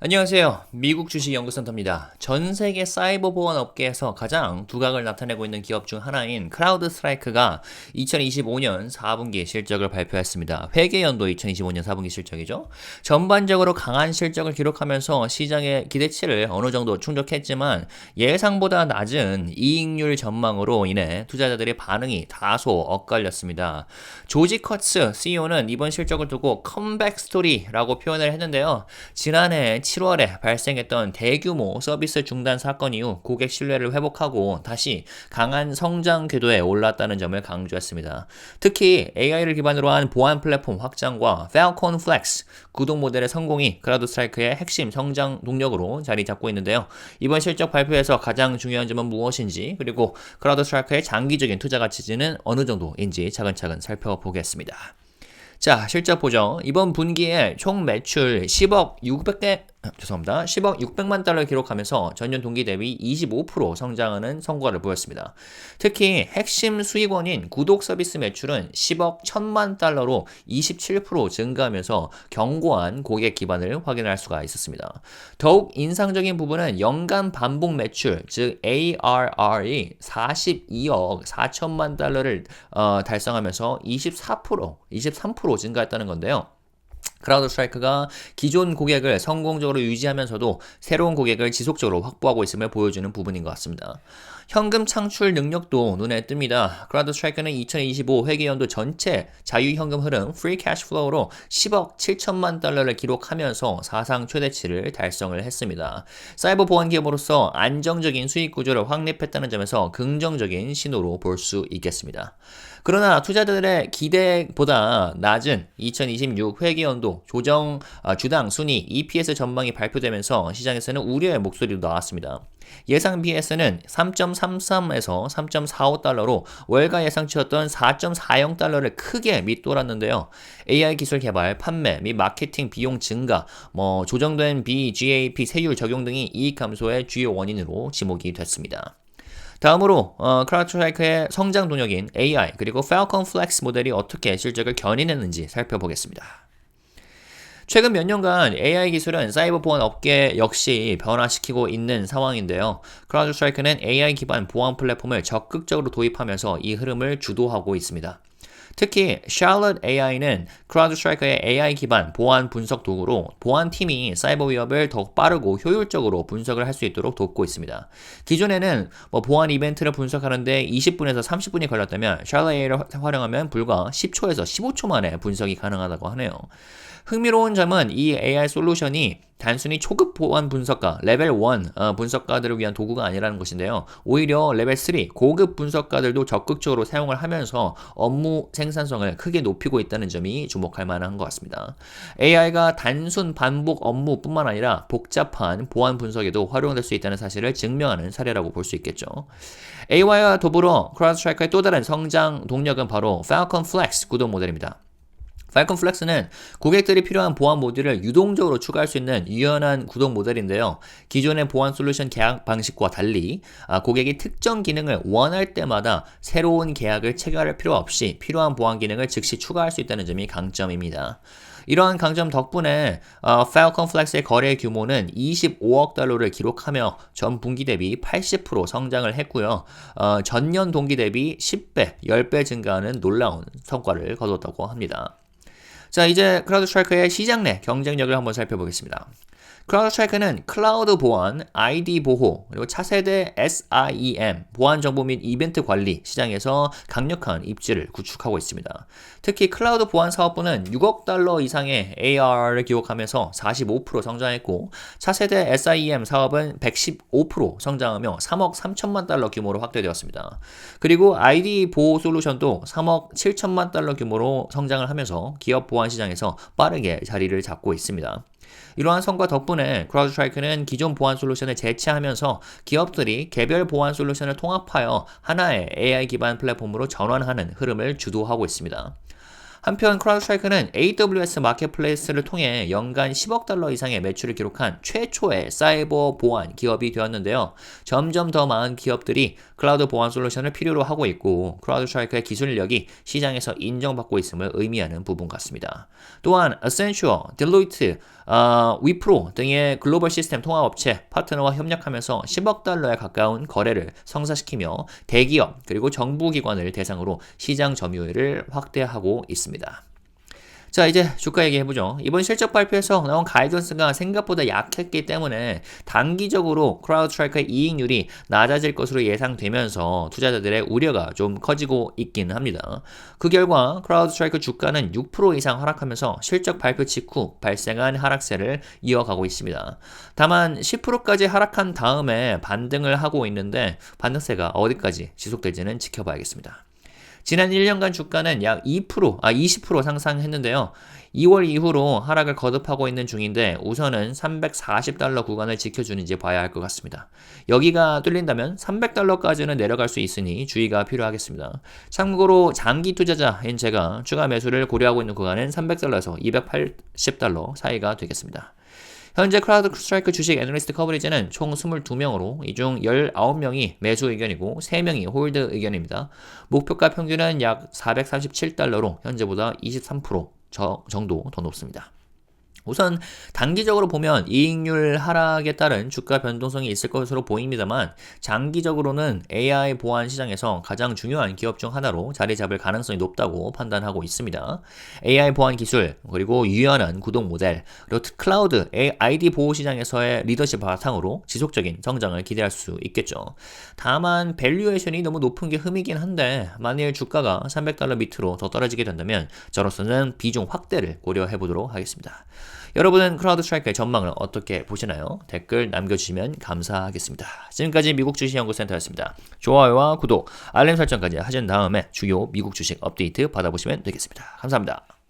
안녕하세요. 미국 주식연구센터입니다. 전 세계 사이버 보안 업계에서 가장 두각을 나타내고 있는 기업 중 하나인 크라우드 스트라이크가 2025년 4분기 실적을 발표했습니다. 회계연도 2025년 4분기 실적이죠. 전반적으로 강한 실적을 기록하면서 시장의 기대치를 어느 정도 충족했지만 예상보다 낮은 이익률 전망으로 인해 투자자들의 반응이 다소 엇갈렸습니다. 조지 커츠 CEO는 이번 실적을 두고 컴백 스토리라고 표현을 했는데요. 지난해 7월에 발생했던 대규모 서비스 중단 사건 이후 고객 신뢰를 회복하고 다시 강한 성장 궤도에 올랐다는 점을 강조했습니다. 특히 AI를 기반으로 한 보안 플랫폼 확장과 Falcon Flex 구독 모델의 성공이 크라우드 스트라이크의 핵심 성장 동력으로 자리 잡고 있는데요. 이번 실적 발표에서 가장 중요한 점은 무엇인지, 그리고 크라우드 스트라이크의 장기적인 투자 가치는 어느 정도인지 차근차근 살펴보겠습니다. 자, 실적 보죠. 이번 분기에 총 매출 10억 600만 달러를 기록하면서 전년 동기 대비 25% 성장하는 성과를 보였습니다. 특히 핵심 수익원인 구독 서비스 매출은 10억 1000만 달러로 27% 증가하면서 견고한 고객 기반을 확인할 수가 있었습니다. 더욱 인상적인 부분은 연간 반복 매출, 즉 ARR이 42억 4천만 달러를 달성하면서 23% 증가했다는 건데요. 크라우드 스트라이크가 기존 고객을 성공적으로 유지하면서도 새로운 고객을 지속적으로 확보하고 있음을 보여주는 부분인 것 같습니다. 현금 창출 능력도 눈에 띕니다. 크라우드 스트라이크는 2025 회계연도 전체 자유현금 흐름 (free cash flow)로 10억 7천만 달러를 기록하면서 사상 최대치를 달성을 했습니다. 사이버 보안 기업으로서 안정적인 수익 구조를 확립했다는 점에서 긍정적인 신호로 볼 수 있겠습니다. 그러나 투자자들의 기대보다 낮은 2026 회계연도 주당 순위 EPS 전망이 발표되면서 시장에서는 우려의 목소리도 나왔습니다. 예상 BS는 3.33에서 3.45달러로 월가 예상치였던 4.40달러를 크게 밑돌았는데요. AI 기술 개발, 판매 및 마케팅 비용 증가, 조정된 BGAP 세율 적용 등이 이익 감소의 주요 원인으로 지목이 됐습니다. 다음으로 크라우드 스트라이크의 성장 동력인 AI 그리고 Falcon Flex 모델이 어떻게 실적을 견인했는지 살펴보겠습니다. 최근 몇 년간 AI 기술은 사이버 보안 업계 역시 변화시키고 있는 상황인데요. 크라우드 스트라이크는 AI 기반 보안 플랫폼을 적극적으로 도입하면서 이 흐름을 주도하고 있습니다. 특히 Charlotte AI는 크라우드 스트라이커의 AI 기반 보안 분석 도구로 보안팀이 사이버 위협을 더욱 빠르고 효율적으로 분석을 할 수 있도록 돕고 있습니다. 기존에는 보안 이벤트를 분석하는데 20분에서 30분이 걸렸다면 Charlotte AI를 활용하면 불과 10초에서 15초 만에 분석이 가능하다고 하네요. 흥미로운 점은 이 AI 솔루션이 단순히 초급 보안 분석가, 레벨 1 분석가들을 위한 도구가 아니라는 것인데요. 오히려 레벨 3 고급 분석가들도 적극적으로 사용을 하면서 업무 생산성을 크게 높이고 있다는 점이 주목할 만한 것 같습니다. AI가 단순 반복 업무뿐만 아니라 복잡한 보안 분석에도 활용될 수 있다는 사실을 증명하는 사례라고 볼 수 있겠죠. AI와 더불어 크라우드 스트라이커의 또 다른 성장 동력은 바로 Falcon Flex 구독 모델입니다. Falcon Flex는 고객들이 필요한 보안 모듈을 유동적으로 추가할 수 있는 유연한 구독 모델인데요. 기존의 보안 솔루션 계약 방식과 달리 고객이 특정 기능을 원할 때마다 새로운 계약을 체결할 필요 없이 필요한 보안 기능을 즉시 추가할 수 있다는 점이 강점입니다. 이러한 강점 덕분에 Falcon Flex의 거래 규모는 25억 달러를 기록하며 전 분기 대비 80% 성장을 했고요. 전년 동기 대비 10배, 10배 증가하는 놀라운 성과를 거뒀다고 합니다. 자, 이제 크라우드 스트라이커의 시장 내 경쟁력을 한번 살펴보겠습니다. 크라우드 스트라이커는 클라우드 보안, ID 보호, 그리고 차세대 SIEM, 보안 정보 및 이벤트 관리 시장에서 강력한 입지를 구축하고 있습니다. 특히 클라우드 보안 사업부는 6억 달러 이상의 ARR을 기록하면서 45% 성장했고, 차세대 SIEM 사업은 115% 성장하며 3억 3천만 달러 규모로 확대되었습니다. 그리고 ID 보호 솔루션도 3억 7천만 달러 규모로 성장을 하면서 기업 보안 시장에서 빠르게 자리를 잡고 있습니다. 이러한 성과 덕분에 크라우드 스트라이크는 기존 보안 솔루션을 제치하면서 기업들이 개별 보안 솔루션을 통합하여 하나의 AI 기반 플랫폼으로 전환하는 흐름을 주도하고 있습니다. 한편 크라우드 스트라이크는 AWS 마켓플레이스를 통해 연간 10억 달러 이상의 매출을 기록한 최초의 사이버 보안 기업이 되었는데요. 점점 더 많은 기업들이 클라우드 보안 솔루션을 필요로 하고 있고 크라우드 스트라이크의 기술력이 시장에서 인정받고 있음을 의미하는 부분 같습니다. 또한 Accenture, Deloitte, 위프로 등의 글로벌 시스템 통합업체 파트너와 협력하면서 10억 달러에 가까운 거래를 성사시키며 대기업 그리고 정부기관을 대상으로 시장 점유율을 확대하고 있습니다. 자, 이제 주가 얘기해보죠. 이번 실적 발표에서 나온 가이던스가 생각보다 약했기 때문에 단기적으로 크라우드스트라이크의 이익률이 낮아질 것으로 예상되면서 투자자들의 우려가 좀 커지고 있긴 합니다. 그 결과 크라우드스트라이크 주가는 6% 이상 하락하면서 실적 발표 직후 발생한 하락세를 이어가고 있습니다. 다만 10%까지 하락한 다음에 반등을 하고 있는데 반등세가 어디까지 지속될지는 지켜봐야겠습니다. 지난 1년간 주가는 약 20% 상승했는데요. 2월 이후로 하락을 거듭하고 있는 중인데 우선은 340달러 구간을 지켜주는지 봐야 할 것 같습니다. 여기가 뚫린다면 300달러까지는 내려갈 수 있으니 주의가 필요하겠습니다. 참고로 장기 투자자인 제가 추가 매수를 고려하고 있는 구간은 300달러에서 280달러 사이가 되겠습니다. 현재 크라우드스트라이크 주식 애널리스트 커버리지는 총 22명으로 이 중 19명이 매수 의견이고 3명이 홀드 의견입니다. 목표가 평균은 약 437달러로 현재보다 23% 정도 더 높습니다. 우선 단기적으로 보면 이익률 하락에 따른 주가 변동성이 있을 것으로 보입니다만 장기적으로는 AI 보안 시장에서 가장 중요한 기업 중 하나로 자리 잡을 가능성이 높다고 판단하고 있습니다. AI 보안 기술, 그리고 유연한 구동 모델, 그리고 클라우드 ID 보호 시장에서의 리더십 바탕으로 지속적인 성장을 기대할 수 있겠죠. 다만 밸류에이션이 너무 높은 게 흠이긴 한데 만일 주가가 300달러 밑으로 더 떨어지게 된다면 저로서는 비중 확대를 고려해 보도록 하겠습니다. 여러분은 크라우드스트라이크의 전망을 어떻게 보시나요? 댓글 남겨주시면 감사하겠습니다. 지금까지 미국 주식연구센터였습니다. 좋아요와 구독, 알림 설정까지 하신 다음에 주요 미국 주식 업데이트 받아보시면 되겠습니다. 감사합니다.